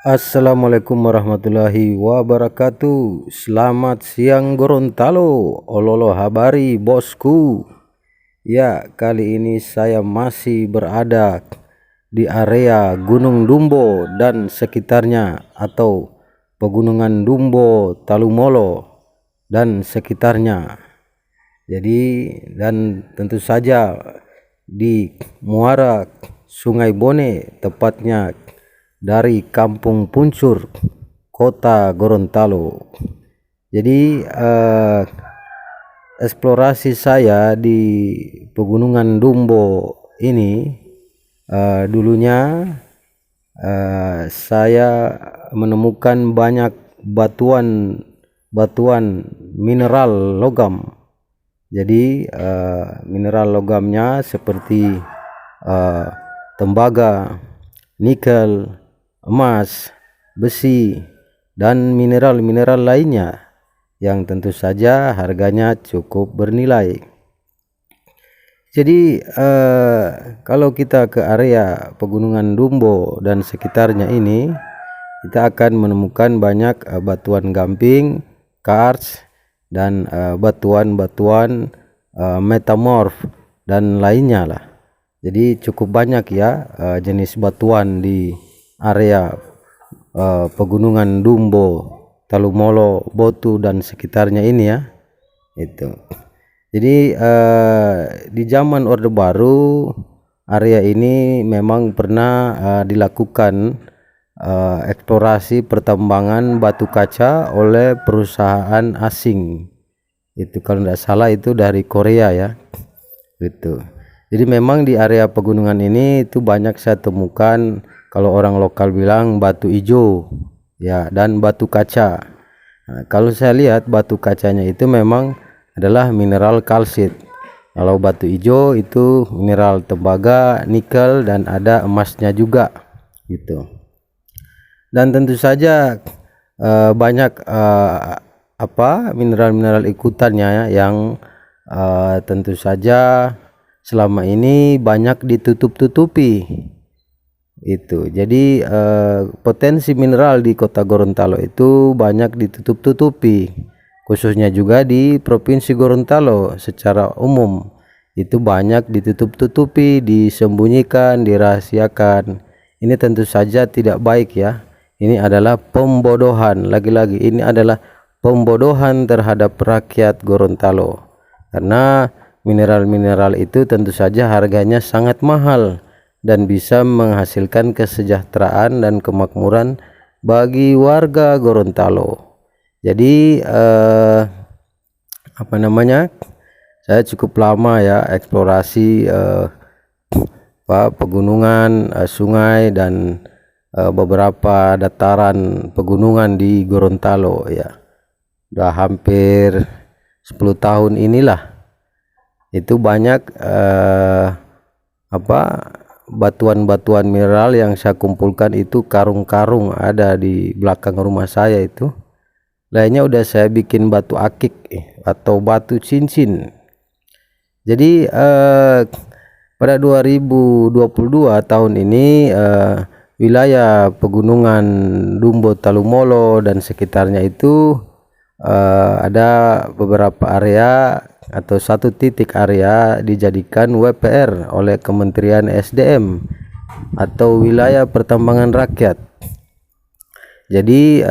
Assalamualaikum warahmatullahi wabarakatuh. Selamat siang Gorontalo. Ololo habari bosku. Ya, kali ini saya masih berada di area Gunung Dumbo dan sekitarnya atau Pegunungan Dumbo, Talumolo dan sekitarnya. Jadi dan tentu saja di muara Sungai Bone, tepatnya dari Kampung Puncur, Kota Gorontalo. Jadi eksplorasi saya di Pegunungan Dumbo ini dulunya saya menemukan banyak batuan mineral logam. Jadi mineral logamnya seperti tembaga, nikel, emas, besi, dan mineral-mineral lainnya yang tentu saja harganya cukup bernilai. Jadi kalau kita ke area Pegunungan Dumbo dan sekitarnya ini, kita akan menemukan banyak batuan gamping, karst, dan batuan-batuan metamorf dan lainnya lah. Jadi cukup banyak ya jenis batuan di area Pegunungan Dumbo, Talumolo, Botu dan sekitarnya ini ya. Itu. Jadi di zaman Orde Baru area ini memang pernah dilakukan eksplorasi pertambangan batu kaca oleh perusahaan asing. Itu kalau tidak salah itu dari Korea ya. Gitu. Jadi memang di area pegunungan ini itu banyak saya temukan, kalau orang lokal bilang batu hijau ya, dan batu kaca. Nah, kalau saya lihat batu kacanya itu memang adalah mineral kalsit. Kalau batu hijau itu mineral tembaga, nikel, dan ada emasnya juga gitu. Dan tentu saja banyak mineral-mineral ikutannya yang tentu saja selama ini banyak ditutup-tutupi itu. Jadi potensi mineral di Kota Gorontalo itu banyak ditutup-tutupi, khususnya juga di Provinsi Gorontalo secara umum itu banyak ditutup-tutupi, disembunyikan, dirahasiakan. Ini tentu saja tidak baik ya. Ini adalah pembodohan, lagi-lagi ini adalah pembodohan terhadap rakyat Gorontalo, karena mineral-mineral itu tentu saja harganya sangat mahal dan bisa menghasilkan kesejahteraan dan kemakmuran bagi warga Gorontalo. Jadi saya cukup lama ya eksplorasi pegunungan, sungai, dan beberapa dataran pegunungan di Gorontalo ya. Udah hampir 10 tahun inilah. Itu banyak batuan-batuan mineral yang saya kumpulkan itu karung-karung ada di belakang rumah saya itu. Lainnya udah saya bikin batu akik atau batu cincin. Jadi pada 2022 tahun ini wilayah Pegunungan Dumbo, Talumolo dan sekitarnya itu ada beberapa area atau satu titik area dijadikan WPR oleh Kementerian SDM atau Wilayah Pertambangan Rakyat. Jadi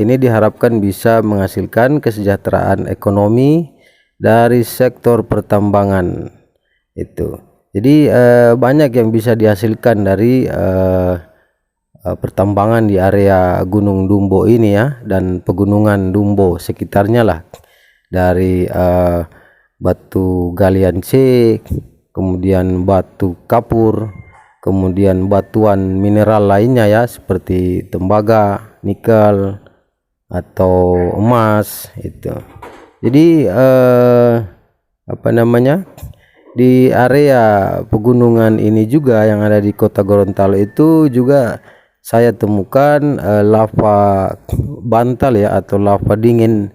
ini diharapkan bisa menghasilkan kesejahteraan ekonomi dari sektor pertambangan itu. Jadi banyak yang bisa dihasilkan dari pertambangan di area Gunung Dumbo ini ya, dan Pegunungan Dumbo sekitarnya lah, dari batu galian C, kemudian batu kapur, kemudian batuan mineral lainnya ya seperti tembaga, nikel, atau emas itu. Jadi di area pegunungan ini juga yang ada di Kota Gorontalo itu juga saya temukan lava bantal ya, atau lava dingin.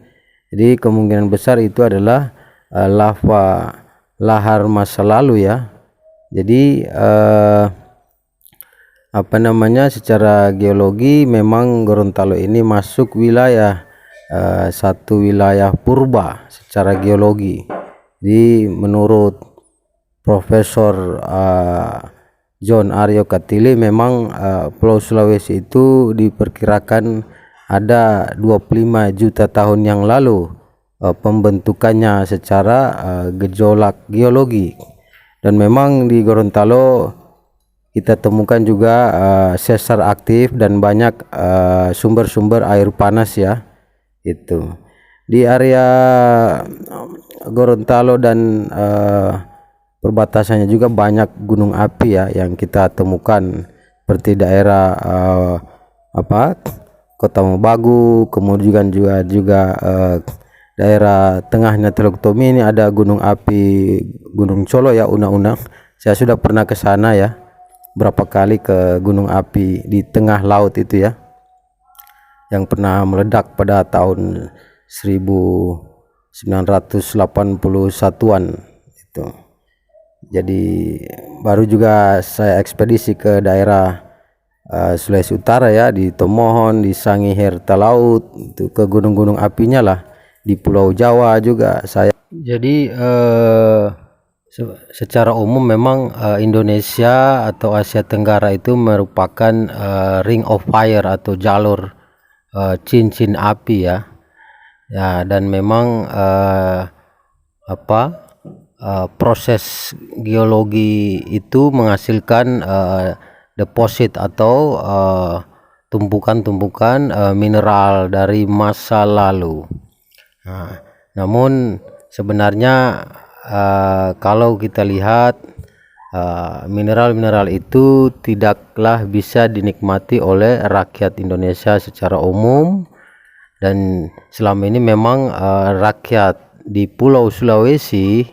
Jadi kemungkinan besar itu adalah lava lahar masa lalu ya. Jadi secara geologi memang Gorontalo ini masuk wilayah satu wilayah purba secara geologi. Jadi menurut Profesor John Aryo Katili memang Pulau Sulawesi itu diperkirakan ada 25 juta tahun yang lalu pembentukannya secara gejolak geologi. Dan memang di Gorontalo kita temukan juga sesar aktif dan banyak sumber-sumber air panas ya. Itu di area Gorontalo dan perbatasannya juga banyak gunung api ya yang kita temukan, seperti daerah Kota Mobagu, kemudian juga daerah tengahnya Teluk Tomini ini ada gunung api Gunung Colo ya, Una-Una. Saya sudah pernah ke sana ya, berapa kali ke gunung api di tengah laut itu ya, yang pernah meledak pada tahun 1981-an itu. Jadi baru juga saya ekspedisi ke daerah Sulawesi Utara ya, di Tomohon, di Sangiher Talaut, itu ke gunung-gunung apinya lah. Di Pulau Jawa juga saya. Jadi secara umum memang Indonesia atau Asia Tenggara itu merupakan ring of fire atau jalur cincin api ya. Dan memang proses geologi itu menghasilkan deposit atau tumpukan-tumpukan mineral dari masa lalu. Namun sebenarnya kalau kita lihat mineral-mineral itu tidaklah bisa dinikmati oleh rakyat Indonesia secara umum, dan selama ini memang rakyat di Pulau Sulawesi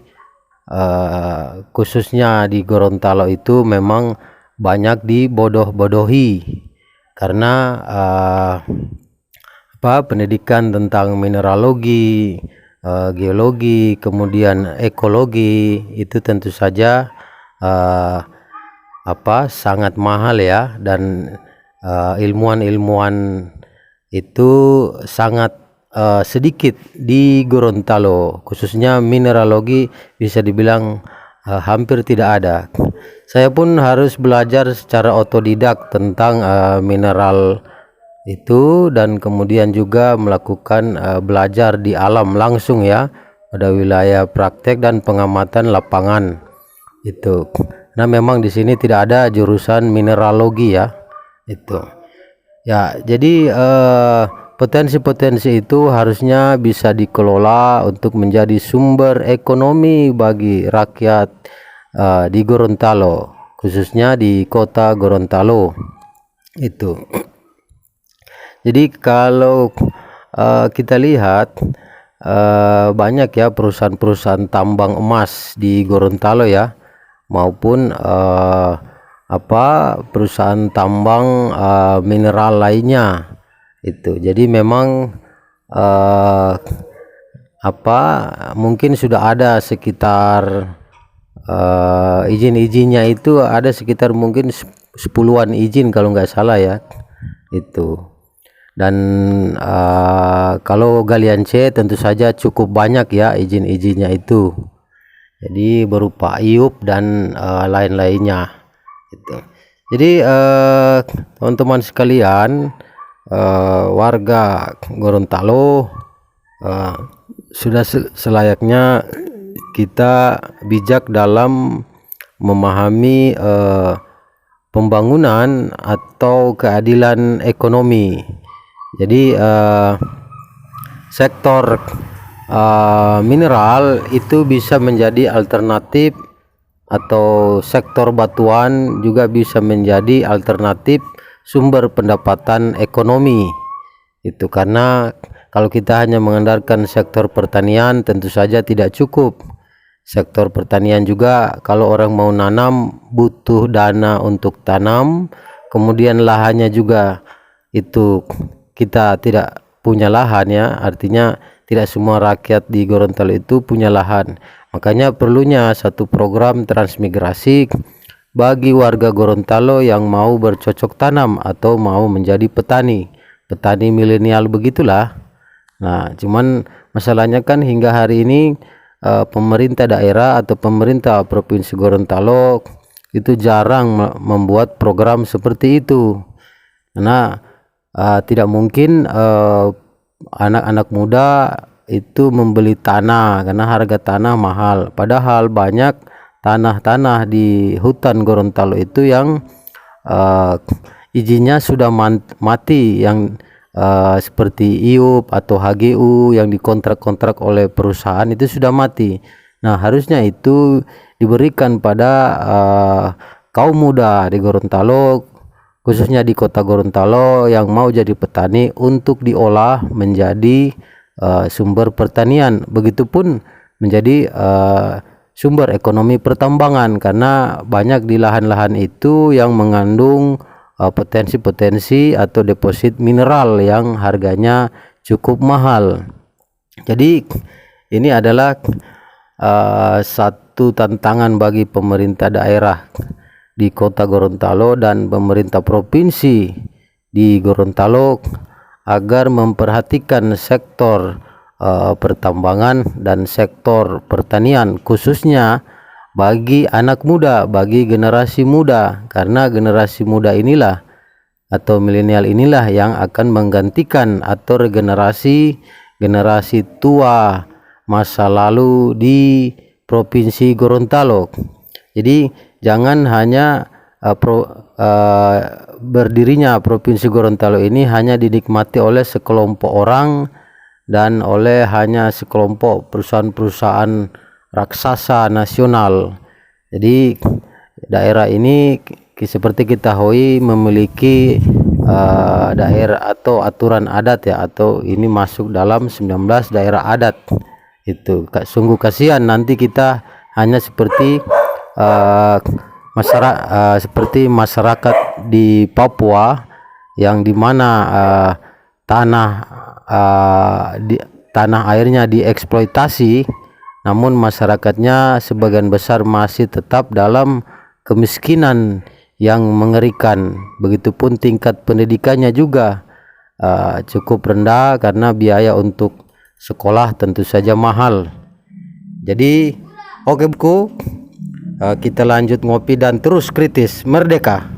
khususnya di Gorontalo itu memang banyak dibodoh-bodohi karena pendidikan tentang mineralogi, geologi, kemudian ekologi itu tentu saja sangat mahal ya, dan ilmuwan-ilmuwan itu sangat sedikit di Gorontalo, khususnya mineralogi bisa dibilang hampir tidak ada. Saya pun harus belajar secara otodidak tentang mineral itu, dan kemudian juga melakukan belajar di alam langsung ya, pada wilayah praktek dan pengamatan lapangan itu. Nah memang di sini tidak ada jurusan mineralogi ya itu ya. Jadi potensi-potensi itu harusnya bisa dikelola untuk menjadi sumber ekonomi bagi rakyat di Gorontalo, khususnya di kota Gorontalo itu. Jadi kalau kita lihat banyak ya perusahaan-perusahaan tambang emas di Gorontalo ya, maupun perusahaan tambang mineral lainnya itu. Jadi memang mungkin sudah ada sekitar izin-izinnya itu ada sekitar mungkin 10-an izin kalau nggak salah ya itu. Dan kalau galian C tentu saja cukup banyak ya izin-izinnya itu, jadi berupa IUP dan lain-lainnya itu. Jadi teman-teman sekalian, warga Gorontalo sudah selayaknya kita bijak dalam memahami pembangunan atau keadilan ekonomi. Jadi sektor mineral itu bisa menjadi alternatif, atau sektor batuan juga bisa menjadi alternatif sumber pendapatan ekonomi itu. Karena kalau kita hanya mengandalkan sektor pertanian tentu saja tidak cukup. Sektor pertanian juga kalau orang mau nanam butuh dana untuk tanam, kemudian lahannya juga itu kita tidak punya lahan ya, artinya tidak semua rakyat di Gorontalo itu punya lahan. Makanya perlunya satu program transmigrasi bagi warga Gorontalo yang mau bercocok tanam atau mau menjadi petani milenial begitulah. Nah, cuman masalahnya kan hingga hari ini pemerintah daerah atau pemerintah Provinsi Gorontalo itu jarang membuat program seperti itu. Karena tidak mungkin anak-anak muda itu membeli tanah karena harga tanah mahal. Padahal banyak tanah-tanah di hutan Gorontalo itu yang izinnya sudah mati, yang seperti IUP atau HGU yang dikontrak-kontrak oleh perusahaan itu sudah mati. Nah, harusnya itu diberikan pada kaum muda di Gorontalo, khususnya di kota Gorontalo yang mau jadi petani, untuk diolah menjadi sumber pertanian, begitupun menjadi sumber ekonomi pertambangan, karena banyak di lahan-lahan itu yang mengandung potensi-potensi atau deposit mineral yang harganya cukup mahal. Jadi ini adalah satu tantangan bagi pemerintah daerah di kota Gorontalo dan pemerintah provinsi di Gorontalo agar memperhatikan sektor pertambangan dan sektor pertanian, khususnya bagi anak muda, bagi generasi muda, karena generasi muda inilah atau milenial inilah yang akan menggantikan atau regenerasi generasi tua masa lalu di Provinsi Gorontalo. Jadi jangan hanya berdirinya Provinsi Gorontalo ini hanya dinikmati oleh sekelompok orang dan oleh hanya sekelompok perusahaan-perusahaan raksasa nasional. Jadi daerah ini seperti kita ketahui memiliki daerah atau aturan adat ya, atau ini masuk dalam 19 daerah adat. Itu sungguh kasihan nanti kita hanya seperti masyarakat di Papua yang dimana tanah airnya dieksploitasi, namun masyarakatnya sebagian besar masih tetap dalam kemiskinan yang mengerikan. Begitupun tingkat pendidikannya juga cukup rendah karena biaya untuk sekolah tentu saja mahal. Jadi oke buku, kita lanjut ngopi dan terus kritis. Merdeka.